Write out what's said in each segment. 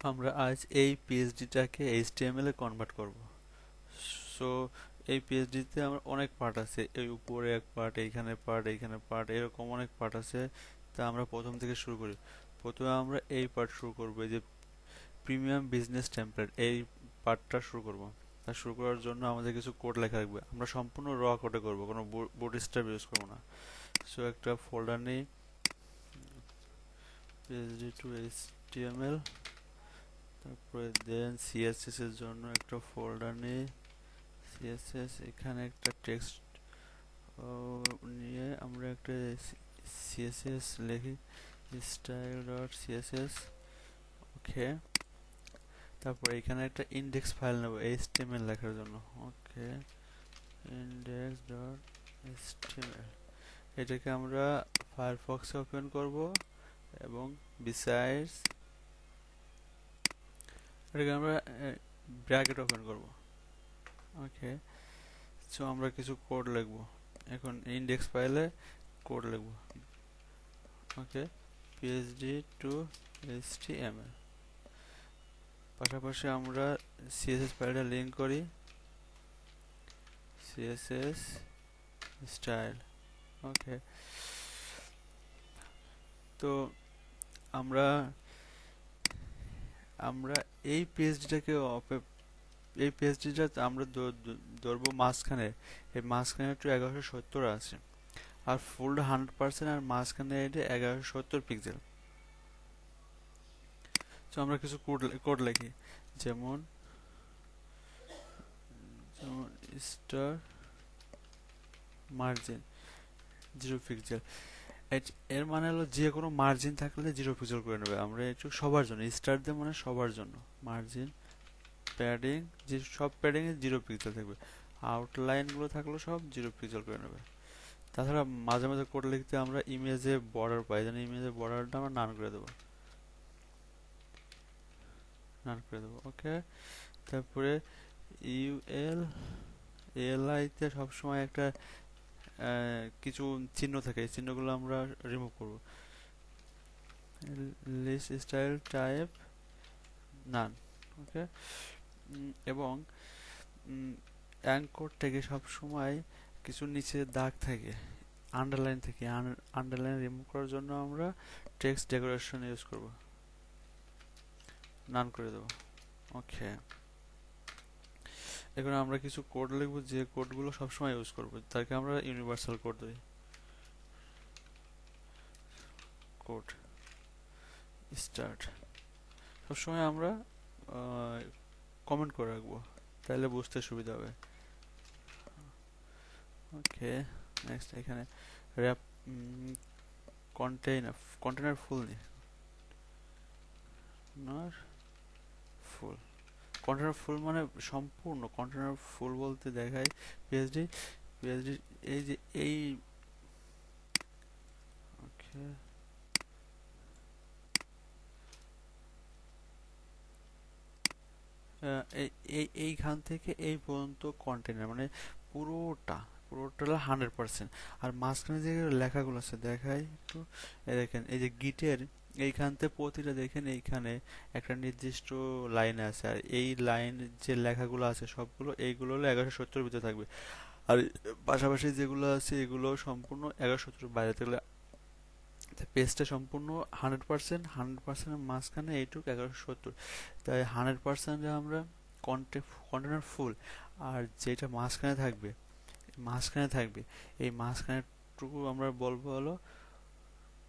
আমরা আজ এই পিএইচডিটাকে এইচটিএমএল এ কনভার্ট করব। সো এই পিএইচডিতে আমার অনেক পার্ট আছে, এই উপরে এক পার্ট, এইখানে পার্ট, এরকম অনেক পার্ট আছে। তা আমরা প্রথম থেকে শুরু করি। প্রথমে আমরা এই পার্ট শুরু করব, এই যে প্রিমিয়াম বিজনেস টেমপ্লেট, এই পার্টটা শুরু করব। তা শুরু করার জন্য আমাদের কিছু কোড লেখা লাগবে। আমরা সম্পূর্ণ র কোডে করব, কোনো বুটস্ট্র্যাপ ইউজ করব না। সো একটা ফোল্ডার নেই, পিএইচডি টু এইচটিএমএল, তারপরে দেন সিএসএস এর জন্য একটা ফোল্ডার নেই, সিএসএস। এখানে একটা টেক্সট নিয়ে আমরা একটা সিএসএস লিখি, স্টাইল ডট সিএসএস। ওকে, তারপর এখানে একটা ইন্ডেক্স ফাইল নেব এইচটিএমএল লেখার জন্য। ওকে, ইন্ডেক্স ডট এইচটিএমএল, এটাকে আমরা ফায়ারফক্সে ওপেন করব এবং বিসাইডস এটাকে আমরা ব্র্যাকেট ওপেন করব। ওকে, সো আমরা কিছু কোড লিখব। এখন ইন্ডেক্স ফাইলে কোড লিখব। ওকে, পিএইচডি টু এইচটিএমএল, পাশাপাশি আমরা সিএসএস ফাইলটা লিঙ্ক করি, সিএসএস স্টাইল। ওকে, তো আমরা আমরা এই পিএইচডিটাকে এই পিএইচডিটা আমরা ধরবো মাঝখানে। এই মাঝখানে একটু 1170 আছে, আর ফুল 100%, আর মাঝখানে এটা 1170 পিক্সেল। তো আমরা কিছু কোড লিখি, যেমন যেমন স্টার মার্জিন 0 পিক্সেল। এর মানে হলো যে কোনো মার্জিন থাকলে 0 পিক্সেল করে নেবে। আমরা একটু সবার জন্য স্টার দিয়ে, মানে সবার জন্য মার্জিন, প্যাডিং, যে সব প্যাডিং এ 0 পিক্সেল থাকবে। আউটলাইন গুলো থাকলো সব 0 পিক্সেল করে নেবে। তাছাড়া মাঝে মাঝে কোড লিখতে আমরা ইমেজে বর্ডার পাই, যেন ইমেজের বর্ডারটা আমরা নান করে দেবো, নান করে দেবো। ওকে, তারপরে ইউএল এএলআই তে সবসময় একটা কিছু চিহ্ন থাকে, এই চিহ্নগুলো আমরা রিমুভ করব। লিস্ট স্টাইল টাইপ নান। ওকে, এবং অ্যাঙ্কর থেকে সবসময় কিছু নিচে দাগ থাকে, আন্ডারলাইন থেকে, আন্ডারলাইন রিমুভ করার জন্য আমরা টেক্সট ডেকোরেশন ইউজ করব, নান করে দেবো। ওকে, এখন আমরা কিছু কোড লিখব, যে কোডগুলো সবসময় ইউজ করব, তাকে আমরা ইউনিভার্সাল কোড দিই। কোড স্টার্ট সবসময় আমরা কমেন্ট করে রাখবো, তাহলে বুঝতে সুবিধা হবে। ওকে, নেক্সট এখানে র্যাপ কন্টেইনার, কন্টেইনার ফুল নেই, কন্টেইনার ফুল। কন্টেইনার ফুল মানে সম্পূর্ণ। কন্টেইনার ফুল বলতে দেখায় পিএইচডি, পিএইচডি এই যে এই। ওকে, এইখান থেকে এই পর্যন্ত কন্টেইনার মানে পুরোটা, পুরোটা 100%। আর মাঝখানে যে লেখাগুলো আছে দেখাই একটু, এই দেখেন, এই যে গিটের এইখান থেকে প্রতিটা দেখেন এইখানে একটা নির্দিষ্ট লাইন আছে, আর এই লাইন যে লেখাগুলো আছে সবগুলো এইগুলো হলো 1170 ভিতরে থাকবে। আর পাশাপাশি যেগুলো আছে এগুলো সম্পূর্ণ 1170 বাইরে থাকলে পেজটা সম্পূর্ণ 100%, 100%-এর মাঝখানে এইটুকু 1170। তাই 100% আমরা কন্টেনার ফুল, আর যেটা মাঝখানে থাকবে এই মাঝখানেরটুকু আমরা বলবো হলো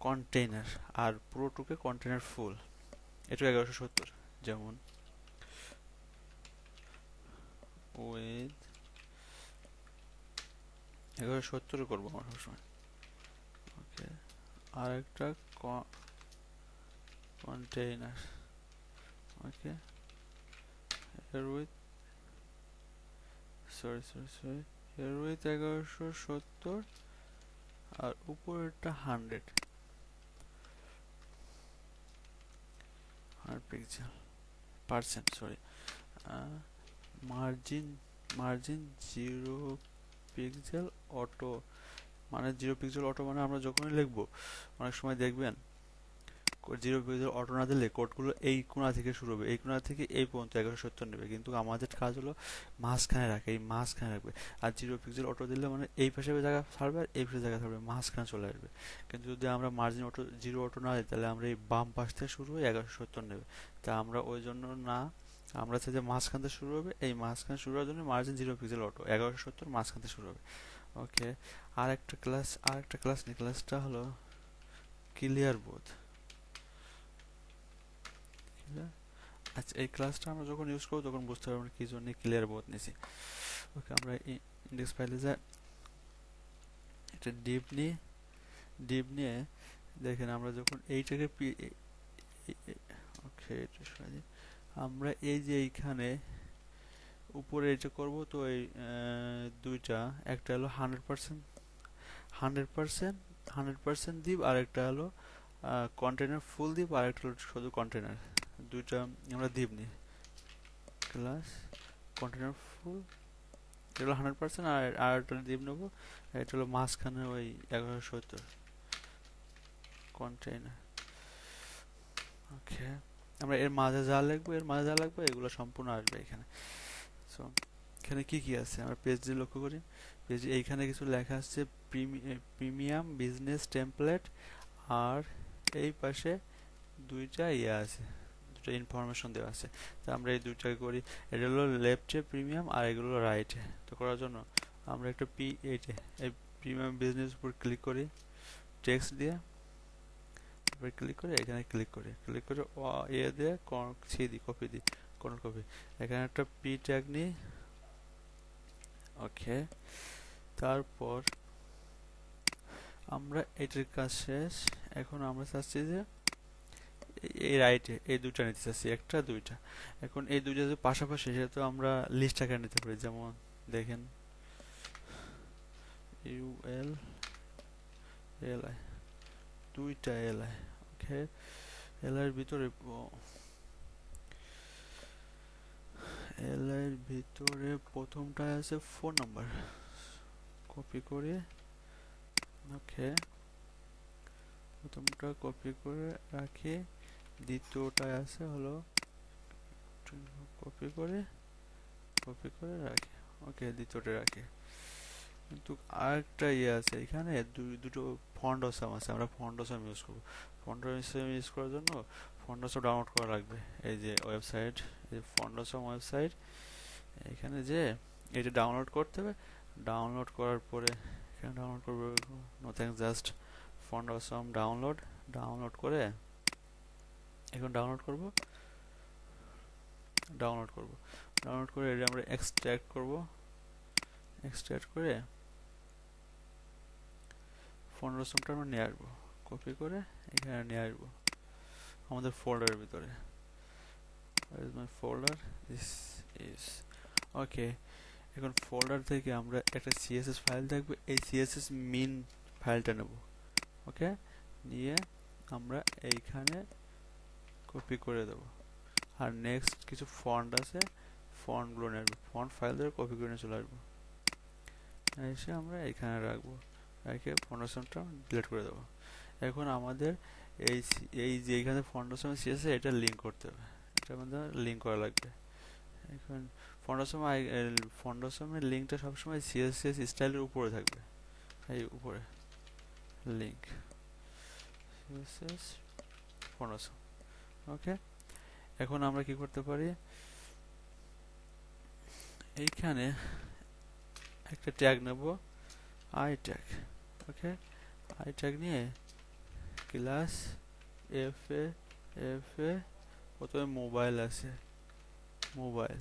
কন্টেইনার, আর পুরোটুকে কন্টেনার ফুল, এটুকু 1170। যেমন উইথ 1170 করবো আমরা সবসময়। ওকে, আর একটা কন্টেইনার। ওকে, এর উইথ সরি এর উইথ 1170, আর উপরেরটা 100 pixel percent, sorry, margin, margin 0 pixel auto. মানে 0 পিক্সেল অটো মানে আমরা যখনই লিখবো অনেক সময় দেখবেন জিরো পিক্সেল অটো না দিলে কোডগুলো এই কোণা থেকে শুরু হবে, এই কোণা থেকে এই পর্যন্ত 1170 নেবে, কিন্তু আমাদের কাজ হলো মাঝখানে রাখে, এই মাঝখানে রাখবে। আর জিরো পিক্সেল অটো দিলে মানে এই পাশে জায়গা ছাড়বে আর এই পাশে জায়গা ছাড়বে, মাঝখানে চলে আসবে। কিন্তু যদি আমরা মার্জিন অটো জিরো অটো না দিই তাহলে আমরা এই বাম পাশ থেকে শুরু হয়ে 1170 নেবে। তা আমরা ওই জন্য না, আমরা চাই যে মাঝখান থেকে শুরু হবে, এই মাঝখানে শুরু হওয়ার জন্য মার্জিন জিরো পিক্সেল অটো 1170 মাঝখান থেকে শুরু হবে। ওকে, আর একটা ক্লাস নেই, ক্লাসটা হলো ক্লিয়ার বোথ। আচ্ছা, এই ক্লাসটা আমরা যখন ইউজ করবো তখন বুঝতে পারবো কি জন্য ক্লিয়ার বোথ নিছি। ওকে, আমরা ইন্ডেক্স ফাইলে যা একটা ডিপ নিয়ে দেখেন আমরা যখন এইটাকে ওকে, এটা সরাই দিই। আমরা এই যে এইখানে উপরে এটা করব, তো এই দুইটা, একটা হলো 100% দিব, আর একটা হলো কন্টেনার ফুল দিব, আর একটা হলো শুধু কন্টেনার। দুইটা আমরা দিব নি, ক্লাস কন্টেনার ফুল, এটা হলো 100%, আর একটা দিব নেবো, এটা হলো মাঝখানে ওই 1170 কন্টেনার। ওকে, আমরা এর মাঝে যা লাগবে এগুলো সম্পূর্ণ আসবে এখানে। সো এখানে কি কি আছে আমরা পেজ দিয়ে লক্ষ্য করি। পেজ এইখানে কিছু লেখা আছে, প্রিমিয়াম বিজনেস টেমপ্লেট, আর এই পাশে দুইটা আছে, দুটো ইনফরমেশন দেওয়া আছে। তো আমরা এই দুইটাকে করি। এটা হলো লেফটে প্রিমিয়াম আর এগুলো রাইটে। তো করার জন্য আমরা একটা এইটে এই প্রিমিয়াম বিজনেস উপর ক্লিক করি, টেক্সট দিয়ে ক্লিক করে এখানে ক্লিক করে দিয়ে কপি দিই, কন্ট্রোল কপি। এখানে একটা পি ট্যাগ নিই। ওকে, তারপর আমরা এটার কাজ শেষ। এখন আমরা চাচ্ছি যে এই রাইটে এই দুইটা নিতে চাচ্ছি, একটা দুইটা। এখন এই দুইটা যদি পাশাপাশি, সেহেতু আমরা লিস্ট আকারে নিতে পারি। যেমন দেখেন ইউএল এলআই, দুইটা এলআই। ওকে, এলআইয়ের ভিতরে প্রথমটা আছে ফোন নাম্বার, কপি করে, ওকে, প্রথমটা কপি করে রাখি। দ্বিতীয়টা আছে হলো কপি করে রাখি। ওকে, দ্বিতীয়টা রাখি। কিন্তু আরেকটা আছে এখানে, দুটো ফন্ডসম আছে, আমরা ফন্ডসম ইউজ করবো। ফন্ডসম ইউজ করার জন্য ফন্ডসম ডাউনলোড করা লাগবে। এই যে ওয়েবসাইট, এই ফন্ডসম ওয়েবসাইট, এখানে যে এটা ডাউনলোড করতে হবে। ডাউনলোড করার পরে এখানে ডাউনলোড করবো, নোথিং, জাস্ট ফন্ডসম ডাউনলোড করে এখন ডাউনলোড করব এটা আমরা এক্সট্রাক্ট করে ফন্ডসমটা আমরা নিয়ে আসবো, কপি করে এখানে নিয়ে আসবো আমাদের ফোল্ডারের ভিতরে। Where is my folder? This is ওকে। এখন ফোল্ডার থেকে আমরা একটা সিএসএস ফাইল থাকবে, এই সিএসএস মিন ফাইলটা নেব। ওকে, নিয়ে আমরা এইখানে কপি করে দেব। আর নেক্সট কিছু ফন্ট আছে, ফন্টগুলো নিয়ে আসবো, ফন্ট ফাইল ধরে কপি করে নিয়ে চলে আসবো, এসে আমরা এখানে রাখবো, রেখে ফন্ডেশনটা ডিলিট করে দেবো। এখন আমাদের এই যে এইখানে ফন্ডেশন সিএসএস এটা লিঙ্ক করতে হবে, এটা আমাদের লিঙ্ক করা লাগবে। এখন ফন্ডেশনের লিঙ্কটা সবসময় সিএসএস স্টাইলের উপরে থাকবে, এই উপরে লিঙ্ক সিএসএস ফন্ডেশন। ওকে, এখন আমরা কি করতে পারি, এইখানে একটা ট্যাগ নেব, I tag. Okay, I tag নিয়ে ক্লাস এফ এ প্রথমে মোবাইল আছে, মোবাইল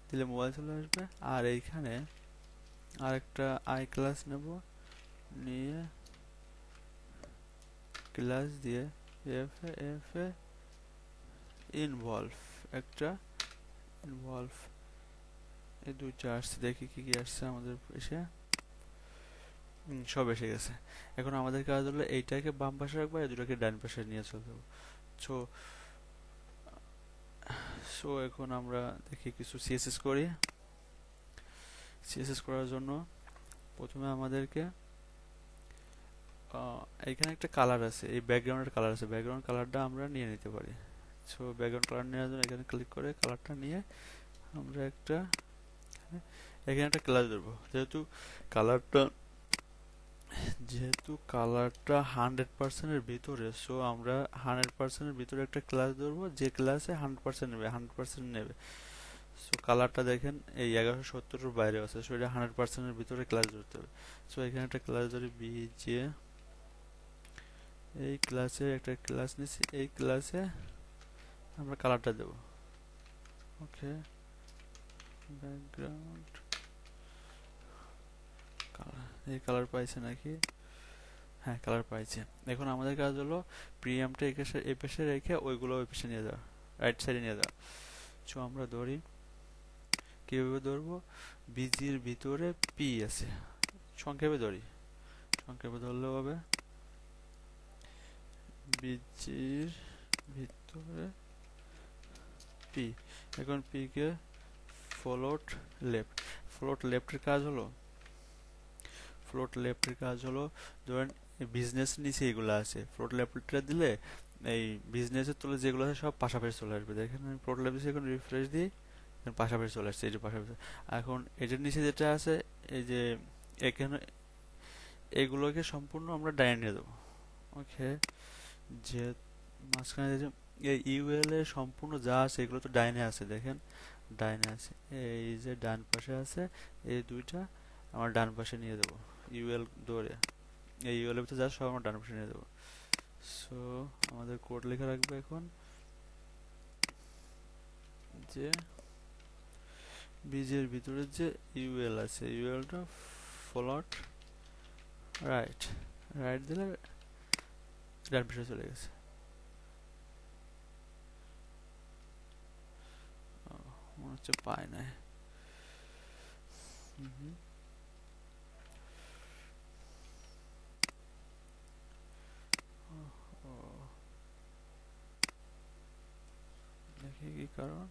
দিলে মোবাইল চলে আসবে। আর এইখানে আরেকটা আই ক্লাস নেব, নিয়ে ক্লাস দিয়ে এফ এ ইনভলভ, একটা ইনভলভ। এই দুইটা আসছে, দেখি কি কি আসছে আমাদের এসে। সব এসে গেছে। এখন আমাদের কাজ হলো এইটাকে বাম পাশে রাখবো, এই দুটাকে ডান পাশে নিয়ে চলে যাবো। সো এখন আমরা দেখি কিছু সিএসএস করি। সিএসএস করার জন্য প্রথমে আমাদেরকে এখানে একটা কালার আছে, এই ব্যাকগ্রাউন্ডের কালার আছে, ব্যাকগ্রাউন্ড কালারটা আমরা নিয়ে নিতে পারি। সো ব্যাকগ্রাউন্ড কালার নেওয়ার জন্য এখানে ক্লিক করে কালারটা নিয়ে আমরা এখানে একটা ক্লাস ধরবো। কালারটা যেহেতু কালারটা 100%-এর ভিতরে, সো আমরা 100%-এর ভিতরে একটা ক্লাস ধরবো, যে ক্লাসে 100% নেবে, 100% নেবে। সো কালারটা দেখেন এই 1170-এর বাইরে আছে, সো এটা 100%-এর ভিতরে ক্লাস ধরতে হবে। সো এখানে একটা ক্লাস ধরি বিজে, এই ক্লাসে একটা ক্লাস নিচ্ছি, এই ক্লাসে আমরা কালারটা দেব। ওকে, ব্যাকগ্রাউন্ড কালার, এই কালার পাইছে নাকি? হ্যাঁ, কালার পাইছে। এখন আমাদের কাজ হলো প্রিএমটা এই পাশে রেখে ওইগুলো ওই পাশে নিয়ে যাওয়া, রাইট সাইডে নিয়ে যাওয়া। সো আমরা ধরি, কিভাবে ধরবো? বিজির ভিতরে পি আছে, সংক্ষেপে ধরি, সংক্ষেপে ধরলেও হবে বিজির ভিতরে পি। এখন পি কে ফ্লোট লেফট, ফ্লোট লেফটের কাজ হলো, ফ্লোট লেফটের কাজ হলো ধরেন বিজনেস নিচে এগুলো আছে, ফ্লোট লেফটটা দিলে এই বিজনেসের তলে যেগুলো আছে সব পাশাপাশি চলে আসবে। দেখেন আমি ফ্লোট লেফট এখন রিফ্রেশ দিই, পাশাপাশি চলে আসছে, এই যে পাশাপাশি। এখন এটার নিচে যেটা আছে, এই যে এখানে এগুলোকে সম্পূর্ণ আমরা ডাইনে নিয়ে দেবো। ওকে, যে মাঝখানে যে এই ইউএল এর সম্পূর্ণ যা আছে এগুলো তো ডাইনে আছে, দেখেন ডাইনে আছে, এই যে ডান পাশে আছে, এই দুইটা আমার ডান পাশে নিয়ে দেবো ইউএল ধরে, এই ইউএল এর ভিতরে যা সব আমরা ডান পাশে নিয়ে দেবো। সো আমাদের কোড লেখা রাখবে এখন যে বীজের ভিতরে যে ইউএল আছে, ইউএলটা ফ্লোট রাইট, রাইট দিলে ডান পাশে চলে গেছে। মনে হচ্ছে পায় নাই। দেখি কি কারণ,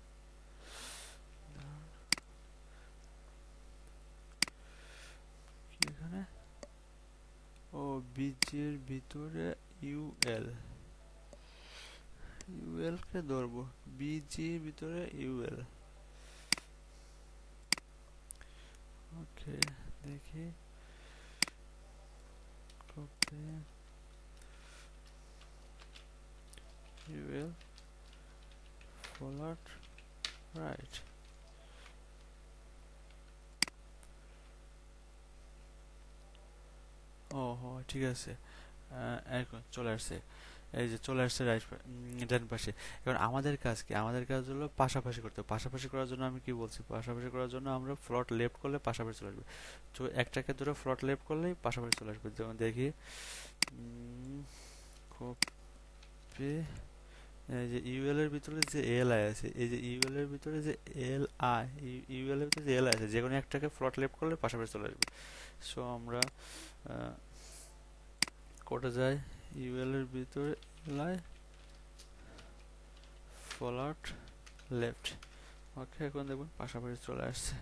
এখানে ও বীজের ভিতরে ইউএল, ইউএল কে ধরবো, বিজির ভিতরে ইউএল। ওকে, দেখি কপি ইউএল ফ্লোট রাইট। ও হো, ঠিক আছে, এখন চলে আসছে, এই যে চলে আসছে রাইট ডান পাশে। এবার আমাদের কাজ কি? আমাদের কাজ হলো পাশাপাশি করতে হবে। পাশাপাশি করার জন্য আমি কি বলছি, পাশাপাশি করার জন্য আমরা ফ্লোট লেফট করলে পাশাপাশি চলে আসবে। তো একটাকে ধরে ফ্লোট লেফট করলেই পাশাপাশি চলে আসবে। যেমন দেখি, কপি, এই যে ইউএল এর ভিতরে যে এল আই আছে, এই যে ইউএল এর ভিতরে যে এল আই, ইউএল এর ভিতরে যে এল আই আছে, যে কোনো একটাকে ফ্লোট লেফট করলে পাশাপাশি চলে আসবে। সো আমরা কোডে যাই, ইউএল এর ভিতরে এল আই ফ্লোট লেফট। ওকে, এখন দেখুন পাশাপাশি চলে আসছে,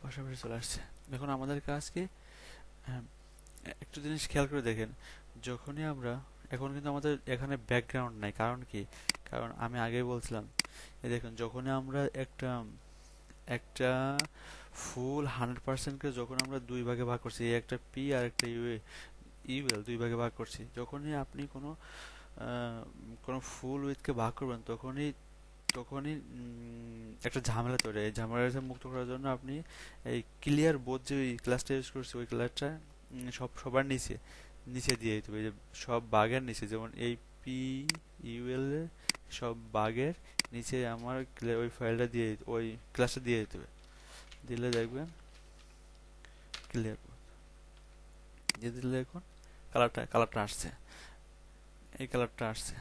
পাশাপাশি চলে আসছে। এখন আমাদের কাজ কি, একটু জিনিস খেয়াল করে দেখেন, যখনই আমরা, এখন কিন্তু আমাদের এখানে ব্যাকগ্রাউন্ড নাই, কারণ কি? কারণ আমি আগেই বলছিলাম, এই দেখুন যখনই আমরা একটা একটা ফুল 100%কে যখন আমরা দুই ভাগে ভাগ করছি, এই একটা পি আর একটা ইউএল দুই ভাগে ভাগ করছি, যখনই আপনি কোনো ফুল উইথকে ভাগ করবেন, তখনই তখনই একটা ঝামেলা তৈরি হয়। এই ঝামেলাটা মুক্ত করার জন্য আপনি এই ক্লিয়ার বোধ যে ক্লাসটা ইউজ করছি, ওই ক্লাসটা সবার নিচে নিচে দিয়ে দিতে হবে, যে সব বাগের নিচে, যেমন এই পি ইউএল এর সব বাগের নিচে আমার ওই ফাইলটা দিয়ে ওই ক্লাসটা দিয়ে দিতে হবে। দিলে দেখবেন ক্লিয়ার দিয়ে দিলে এখন কালারটা আসছে, এই কালারটা আসছে।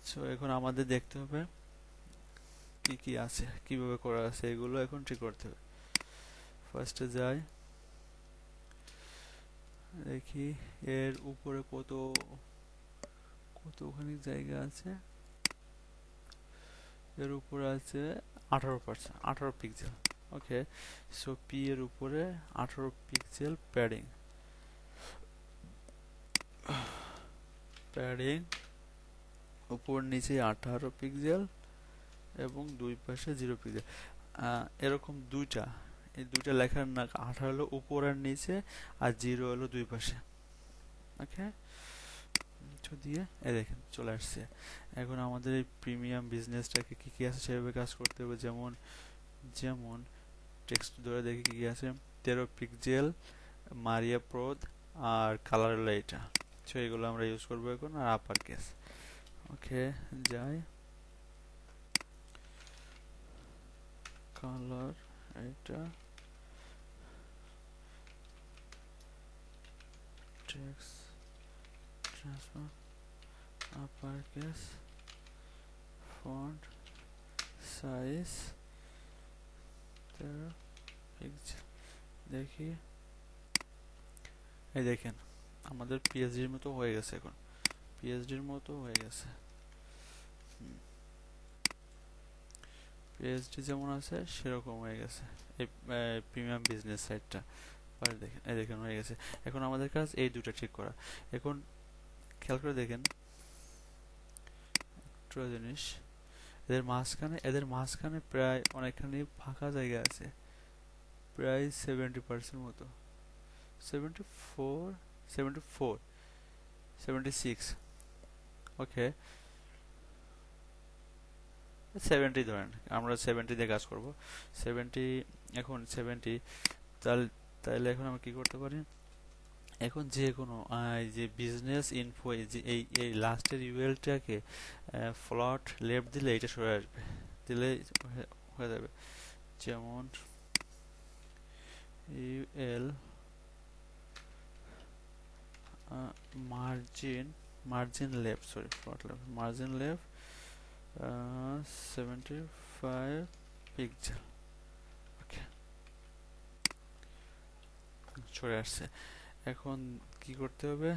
সো এখন আমাদের দেখতে হবে কি কি আছে, কিভাবে করা আছে, এগুলো এখন ঠিক করতে হবে। ফার্স্টে যাই, দেখি এর উপরে কতখানি জায়গা আছে। এর উপরে আছে 18%, 18 পিক্সেল। ওকে, সো পি এর উপরে 18 পিক্সেল প্যাডিং। প্যাডিং উপর নিচে 18 পিক্সেল এবং দুই পাশে 0 পিক্সেল। এরকম দুইটা, এই দুইটা লেখার না 18 হলো উপর আর নিচে, আর 0 হলো দুই পাশে। ওকে, দিয়ে এই দেখেন চলে আসছে। এখন আমাদের এই প্রিমিয়াম বিজনেসটাকে কি কি আছে সেভাবে কাজ করতে হবে। যেমন যেমন টেক্সট ধরে দেখি কি কি আছে। 13 পিক্সেল, মারিয়া প্রোদ, আর কালার হলো এটা। সো এগুলো আমরা ইউজ করবো এখন, আর আপার কেস। ওকে, যাই কালার এটা, text transfer upper case, font size 13 pixel. দেখি, এই দেখেন আমাদের পিএইচডির মতো হয়ে গেছে। এখন পিএইচডির মতো হয়ে গেছে। পিএইচডি যেমন আছে সেরকম হয়ে গেছে এই প্রিমিয়াম বিজনেস সাইটটা। দেখেন, এই দেখেন হয়ে গেছে। এখন আমাদের কাজ এই দুটো ঠিক করা। এখন খেয়াল করে দেখেন একটা জিনিস, এদের মাঝখানে প্রায় অনেকখানি ফাঁকা জায়গা আছে, প্রায় 70% মতো। 74, 74, 76। ওকে, 70 ধরেন, আমরা 70 দিয়ে কাজ করব। 70, এখন 70, তাহলে এখন আমরা কি করতে পারি? এখন যে কোনো যে বিজনেস ইনফো, এই লাস্টের ইউএলটাকে ফ্লট লেফট দিলে এটা সরে আসবে, দিলে হয়ে যাবে। যেমন ইউএল মার্জিন লেফট, সরি ফ্লট লেফট, মার্জিন লেফট 75 পিক্সেল। ওকে, সরে আসছে। এখন কি করতে হবে?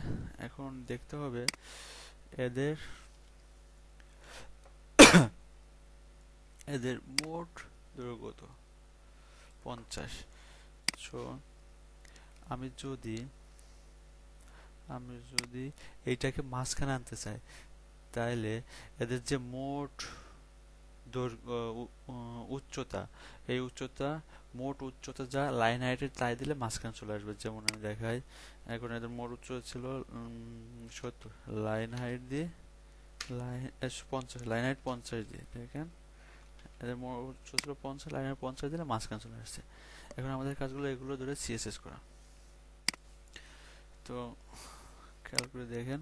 এখন দেখতে হবে এদের এদের মোট দৈর্ঘ্য কত? 50। সো আমি যদি এইটাকে মাঝখানে আনতে চাই, তাহলে এদের যে মোট দৈর্ঘ্য উচ্চতা, এই মোট উচ্চতা যা লাইন হাইটের তাই দিলে মাঝখানে চলে আসবে। যেমন আমি দেখাই, এখন এদের মোট উচ্চতা ছিল 70, লাইন হাইট দিয়ে 50, লাইন হাইট 50 দিয়ে দেখেন এদের মোট উচ্চতা ছিল 50, লাইন হাইট 50 দিলে মাঝখানে চলে আসছে। এখন আমাদের কাজগুলো এগুলো ধরে সিএসএস করা। তো খেয়াল করে দেখেন,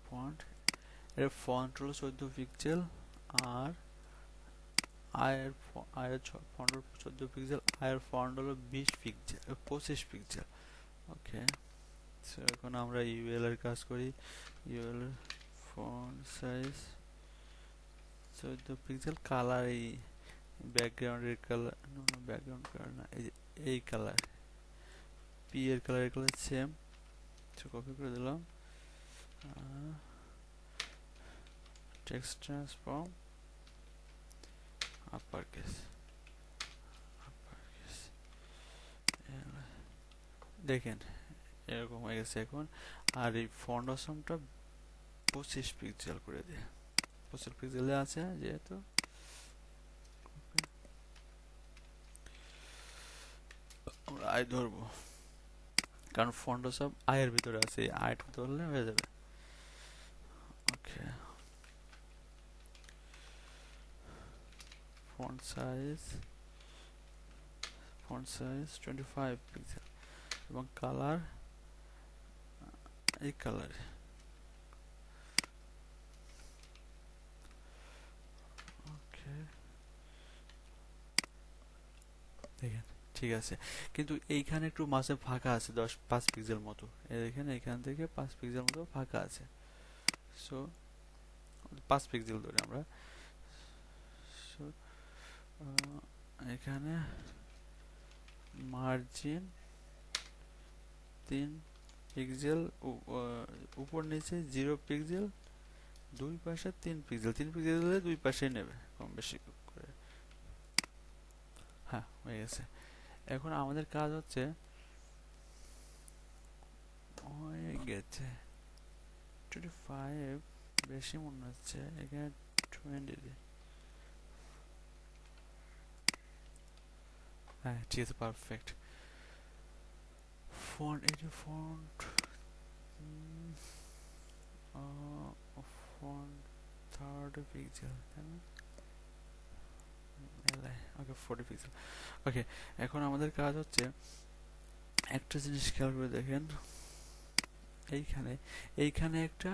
ফন্ট, এর ফন্ট হলো 14 পিক্সেল, আর আয়ের ফন্ট হলো 14 পিক্সেল, আয়ের ফন্ট হলো 25 পিক্সেল। ওকে, সো এখন আমরা ইউএল এর কাজ করি। UL font size 14 pixel, colour এই ব্যাকগ্রাউন্ডের কালার, ব্যাকগ্রাউন্ড কালার না, এই কালার পি এর কালার সেম। কপি করে দিলাম। টেক্সট ট্রান্সফর্ম আপার কেস, দেখেন এরকম হয়ে গেছে এখন। আর এই ফন্ট অসমটা 25 পিক্সেল করে দিয়ে, 25 পিক্সেলে আছে যেহেতু। আমরা আই ধরবো, কারণ ফন্ট সব আয়ের ভিতরে আছে, আয়টা ধরলে হয়ে যাবে। ওকে, ফন্ট সাইজ 25 পিক্সেল, এবং কালার এই কালার। ওকে, দেখেন ঠিক আছে, কিন্তু এইখানে একটু মাঝে ফাঁকা আছে 5 পিক্সেল মতো। দেখেন এইখান থেকে 5 পিক্সেল মতো ফাঁকা আছে। সো 5 পিক্সেল ধরে আমরা, সো এখানে মার্জিন 3 পিক্সেল, উপর নিচে 0 পিক্সেল, দুই পাশে 3 পিক্সেল। 3 পিক্সেল দিলে দুই পাশেই নেবে কম বেশি করে। হ্যাঁ, হয়ে গেছে। এখন আমাদের কাজ হচ্ছে হয়ে গেছে 25 বেশি মনে হচ্ছে এখানে 20 দিই হ্যাঁ ঠিক আছে পারফেক্ট ফন্ট এই যে ফন্ট ফন্ট 30 পিক্সেল তাই না ওকে 40 পিক্সেল ওকে এখন আমাদের কাজ হচ্ছে একটা জিনিস খেয়াল করে দেখেন এইখানে এইখানে একটা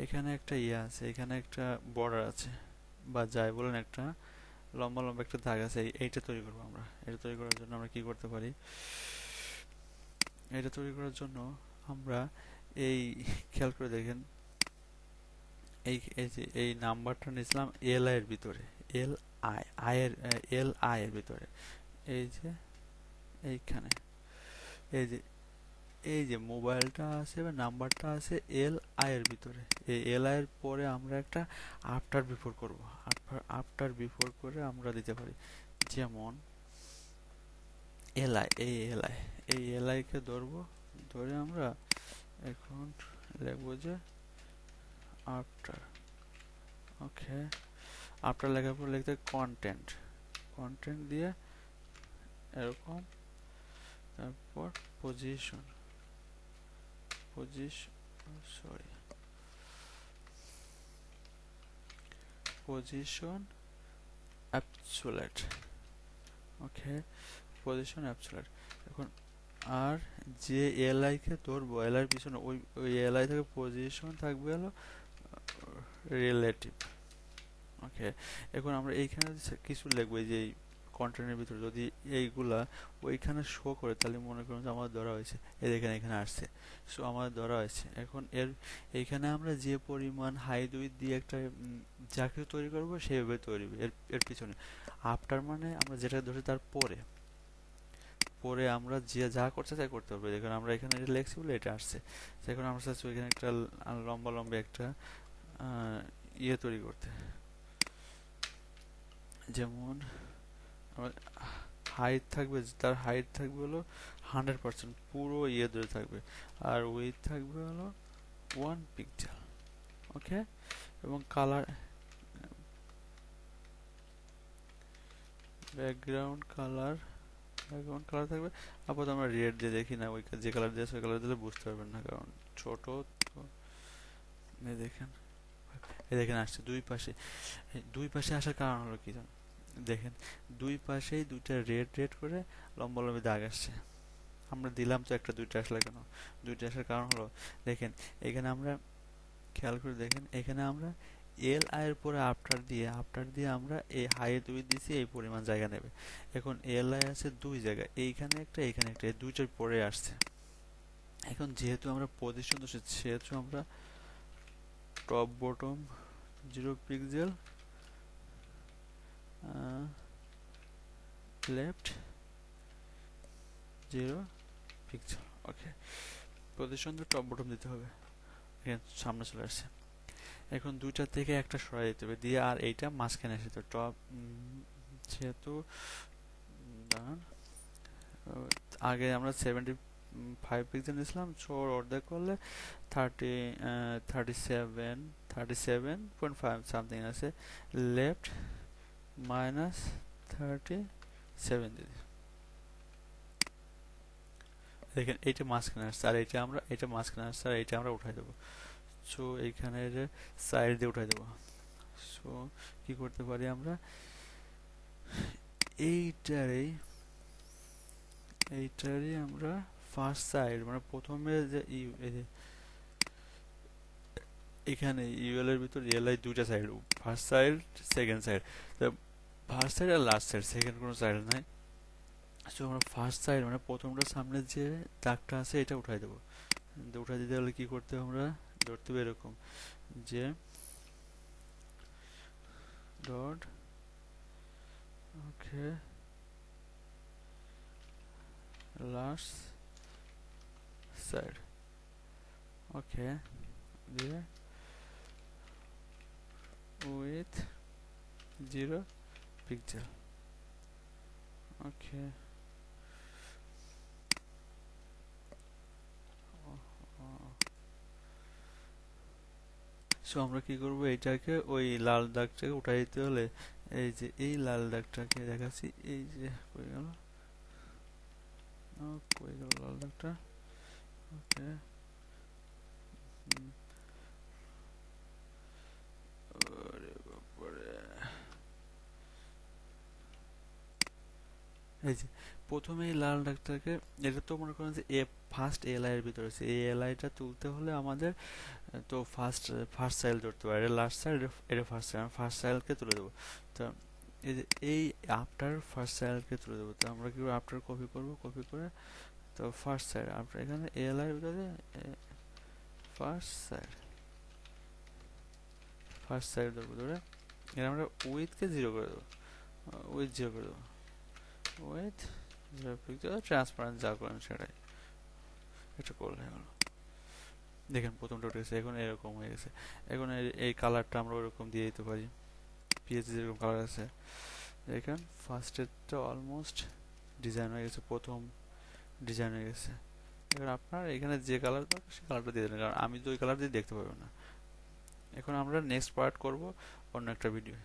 এখানে একটা ইয়ে আছে এখানে একটা বর্ডার আছে বা যাই বলেন একটা লম্বা লম্বা একটা দাগ আছে এইটা তৈরি করবো আমরা এটা তৈরি করার জন্য আমরা কি করতে পারি এটা তৈরি করার জন্য আমরা এই খেয়াল করে দেখেন এই যে এই নাম্বারটা নিয়েছিলাম এল আই এর ভিতরে এল আই এর ভিতরে এই যে এইখানে এই যে মোবাইলটা আছে বা নাম্বারটা আছে এল আই এর ভিতরে এই এল আই এর পরে আমরা একটা আফটার বিফোর করব আফটার বিফোর করে আমরা দিতে পারি যেমন এই এল আই কে ধরবো ধরে আমরা এখন লিখবো যে আফটার ওকে আফটার লেখার পর লিখতে কন্টেন্ট দিয়ে এরকম তারপর পজিশন অ্যাবসোলিউট ওকে পজিশন অ্যাবসোলিউট এখন আর যে এলআই কে ধরবো এলআই পিছনে ওই এলআই থেকে পজিশন থাকবে হলো রিলেটিভ ওকে এখন আমরা এইখানে কিছু লিখবো এই যে কন্টেন্টের ভিতরে যদি এইগুলা ওইখানে শো করে তাহলে মনে করুন যে আমার ধরা হয়েছে এই দেখেন এখানে আসছে সো আমার ধরা হয়েছে এখন এইখানে আমরা যে পরিমাণ হাইট উইথ দিয়ে একটা যা কিছু তৈরি করবো সেইভাবে তৈরি এর পিছনে আফটার মানে আমরা যেটা ধরি তার পরে আমরা যে যা করতে চাই করতে পারবো দেখুন আমরা এখানে এটা লিখছি বলে এটা আসছে এখন আমরা চাচ্ছি ওইখানে একটা লম্বা একটা ইয়ে তৈরি করতে যেমন হাইট থাকবে তার হাইট থাকবে হলো 100% পুরো ইয়ে ধরে থাকবে আর উইথ থাকবে হলো 1 পিক্সেল ওকে এবং কালার ব্যাকগ্রাউন্ড কালার থাকবে আপাতত আমরা রেড দিয়ে দেখি না ওই যে কালার দিয়েছে ওই কালার দিলে বুঝতে পারবেন না কারণ ছোট তো এই দেখেন আসছে দুই পাশে আসার কারণ হলো কি জানেন দেখেন দুই পাশেই দুইটা রেড করে লম্বা দাগ আসছে আমরা দিলাম তো একটা দুইটা আসলে কেন দুইটা আসার কারণ হলো দেখেন এখানে আমরা খেয়াল করে দেখেন এখানে আমরা এল আই এর পরে আফটার দিয়ে আমরা এই হাইট উইথ দিছি এই পরিমাণ জায়গা নেবে এখন এল আই আছে দুই জায়গা এইখানে একটা এই দুইটার পরে আসছে এখন যেহেতু আমরা পজিশন দোষে সেহেতু আমরা top bottom 0 pixel left 0 pixel ওকে পজিশন তো টপ বটম দিতে হবে সামনে চলে আসছে এখন দুইটা থেকে একটা সরাই দিতে হবে দিয়ে আর এইটা মাঝখানে আসে তো টপ যেহেতু আগে আমরা 75 পিক্সেল নিয়েছিলাম ছোট অর্ধেক করলে 37.5 সামথিং আছে লেফট -37 দিদি দেখেন এইটা মাঝখানে আসছে আর এটা মাঝখানে আসছে আর এইটা আমরা উঠাই দেবো সো এইখানে সাইড দিয়ে উঠাই দেবো সো কি করতে পারি আমরা এইটারই আমরা ফার্স্ট সাইড মানে প্রথমে যে এখানে ইউএল এর ভিতর এলআই দুইটা side first side second side first side আর লাস্ট সাইড সেকেন্ড কোনো সাইড নাই সো আমরা ফার্স্ট সাইড মানে প্রথমটা সামনে যে দাগটা আছে এটা উঠাই দেবো উঠাই দিতে হলে কি করতে হবে আমরা ধরতে হবে এরকম যে ডট ওকে লাস্ট সাইড ওকে দিয়ে with 0 pixel okay সো আমরা কি করব, এইটাকে ওই লাল দাগটাকে উঠাই দিতে হলে এই যে এই লাল দাগটাকে দেখাচ্ছি, এই যে কই গেল, কই গেল লাল দাগটা, ওকে, ওরে বাবারে। এই যে প্রথমে এই লাল দাগটাকে, এটা তো মনে করেন যে ফার্স্ট এলআই এর ভিতরে আছে, এই এলআইটা তুলতে হলে আমাদের তো ফার্স্ট ফার্স্ট সাইল ধরতে হবে, এটা লাস্ট সাইল, এটা ফার্স্ট সাইল, ফার্স্ট সাইলকে তুলে দেবো। তো এই যে এই আফটার ফার্স্ট সাইলকে তুলে দেবো, তো আমরা কি আফটার কপি করব, কপি করে তো ফার্স্ট সাইড আফটার, এখানে এলআই এর ভিতরে ফার্স্ট সাইড, ফার্স্ট সাইড ধরবো, ধরে এখানে আমরা উইথকে জিরো করে দেবো, উইথ জিরো করে দেবো, উইথ জিরো পিক্সেল, ট্রান্সপারেন্ট যা করলাম সেটাই, এটা করলে হলো। দেখেন প্রথমটা উঠে গেছে, এখন এরকম হয়ে গেছে। এখন এই কালারটা আমরা ওরকম দিয়ে দিতে পারি, পিএইচডি যেরকম কালার আছে। দেখেন ফার্স্টেরটা অলমোস্ট ডিজাইন হয়ে গেছে, প্রথম ডিজাইন হয়ে গেছে। এবার আপনার এখানে যে কালার দরকার সে কালারটা দিয়ে দেবেন, কারণ আমি তো ওই কালার দিয়ে দেখতে পারবো না। এখন আমরা নেক্সট পার্ট করব অন্য একটা ভিডিও।